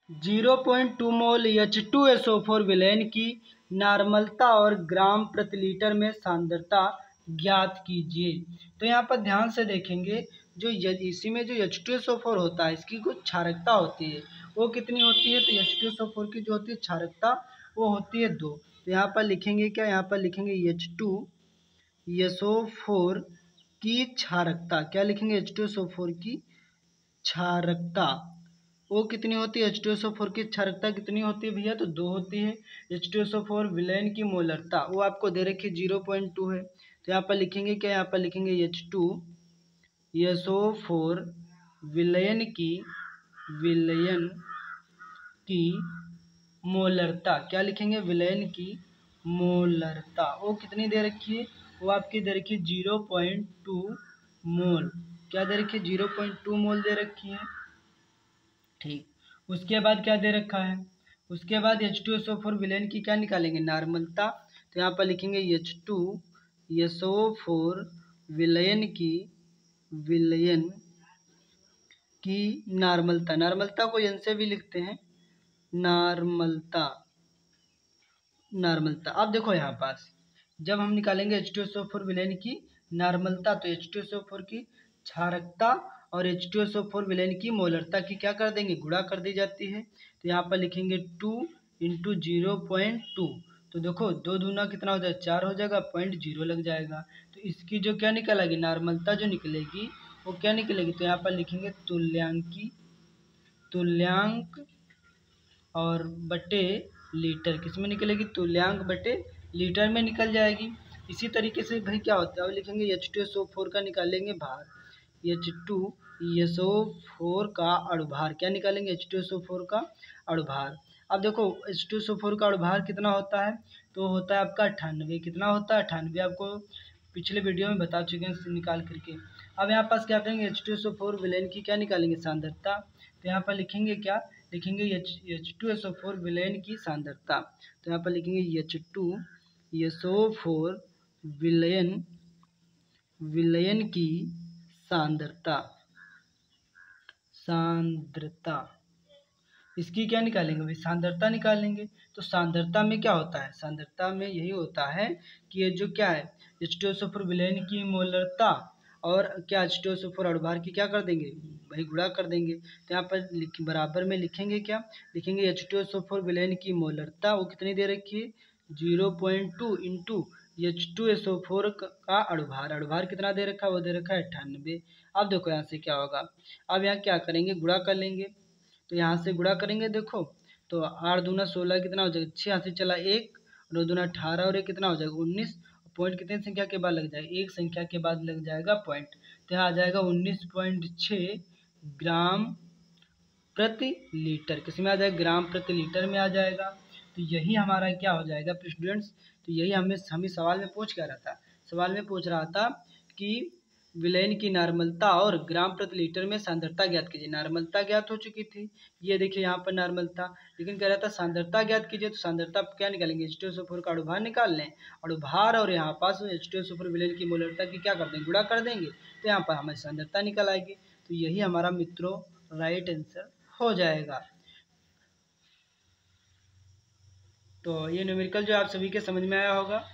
0.2 मोल H2SO4 विलयन की नॉर्मलता और ग्राम प्रति लीटर में सांद्रता ज्ञात कीजिए। तो यहाँ पर ध्यान से देखेंगे, जो इसी में जो H2SO4 होता है, इसकी कुछ क्षारकता होती है, वो कितनी होती है? तो H2SO4 की जो होती है क्षारकता, वो होती है 2। तो यहाँ पर लिखेंगे क्या? यहाँ पर लिखेंगे H2SO4 की क्षारकता। क्या लिखेंगे? H2SO4 की क्षारकता वो कितनी होती है? H2SO4 की क्षारकता कितनी होती है भैया? तो 2 होती है। H2SO4 विलयन की मोलरता वो आपको दे रखी 0.2 है। तो यहाँ पर लिखेंगे क्या? यहाँ पर लिखेंगे H2SO4 विलयन की मोलरता। क्या लिखेंगे? विलयन की मोलरता वो कितनी दे रखी है? वो आपकी दे रखी है 0.2 मोल। क्या दे रखी है? 0.2 मोल दे रखी है। ठीक, उसके बाद क्या दे रखा है? उसके बाद H2SO4 विलयन की क्या निकालेंगे? नॉर्मलता। तो यहाँ पर लिखेंगे H2SO4 विलयन की नॉर्मलता। नॉर्मलता को एन से भी लिखते हैं, नॉर्मलता। अब देखो यहाँ पास जब हम निकालेंगे H2SO4 विलयन की नॉर्मलता, तो H2SO4 की क्षारकता और H2SO4 विलयन की मोलरता की क्या कर देंगे? गुणा कर दी जाती है। तो यहाँ पर लिखेंगे 2 × 0.2। तो देखो 2 दूना कितना हो जाएगा? 4 हो जाएगा, 0.0 लग जाएगा। तो इसकी जो क्या निकलेगी? नॉर्मलता जो निकलेगी वो क्या निकलेगी? तो यहाँ पर लिखेंगे तुल्यांक और बटे लीटर। किस में निकलेगी? तुल्यांक बटे लीटर में निकल जाएगी। इसी तरीके से भाई क्या होता है? अब लिखेंगे H2SO4 का निकालेंगे भार। H2SO4 का अणुभार। क्या निकालेंगे? H2SO4 का अणुभार। अब देखो H2SO4 का अणुभार कितना होता है? तो होता है आपका 98। कितना होता है? 98। आपको पिछले वीडियो में बता चुके हैं निकाल करके। अब यहाँ पास क्या करेंगे? H2SO4 विलयन की क्या निकालेंगे? सांद्रता। तो यहाँ पर लिखेंगे क्या? लिखेंगे H2SO4 विलयन की सांद्रता। तो यहाँ पर लिखेंगे H2SO4 विलयन की सांद्रता। इसकी क्या निकालेंगे भाई? सांद्रता निकालेंगे। तो सांद्रता में क्या होता है? सांद्रता में यही होता है कि ये जो क्या है, H2SO4 विलयन की मोलरता और क्या H2SO4 अणुभार की क्या कर देंगे भाई? गुणा कर देंगे। तो यहाँ पर बराबर में लिखेंगे क्या? लिखेंगे H2SO4 विलयन की मोलरता वो कितनी दे रखी है? 0.2 इंटू H2SO4 का अणुभार। अणुभार कितना दे रखा है? वो दे रखा है 98। अब देखो यहाँ से क्या होगा? अब यहाँ क्या करेंगे? गुणा कर लेंगे। तो यहाँ से गुणा करेंगे देखो, तो 8 दूना 16 कितना हो जाएगा? 6 यहाँ से चला 1, 9 दूना 18 और 1 कितना हो जाएगा? 19। पॉइंट कितने संख्या के बाद लग जाएगा? एक संख्या के बाद लग जाएगा पॉइंट। तो यहाँ आ जाएगा 19.6 ग्राम प्रति लीटर। किसमें आ जाएगा? ग्राम प्रति लीटर में आ जाएगा। तो यही हमारा क्या हो जाएगा स्टूडेंट्स? तो यही हमें सवाल में पूछ क्या रहा था? सवाल में पूछ रहा था कि विलयन की नॉर्मलता और ग्राम प्रति लीटर में सांद्रता ज्ञात कीजिए। नॉर्मलता ज्ञात हो चुकी थी, ये देखिए यहाँ पर नॉर्मलता, लेकिन कह रहा था सांद्रता ज्ञात कीजिए। तो सांद्रता क्या निकालेंगे? H2SO4 का अणुभार निकाल लें। अणुभार और यहाँ पास H2SO4 विलयन की मोलरता की क्या कर देंगे? गुणा कर देंगे। तो यहाँ पर हमें सांद्रता निकल आएगी। तो यही हमारा मित्रों राइट आंसर हो जाएगा। तो ये न्यूमेरिकल जो आप सभी के समझ में आया होगा।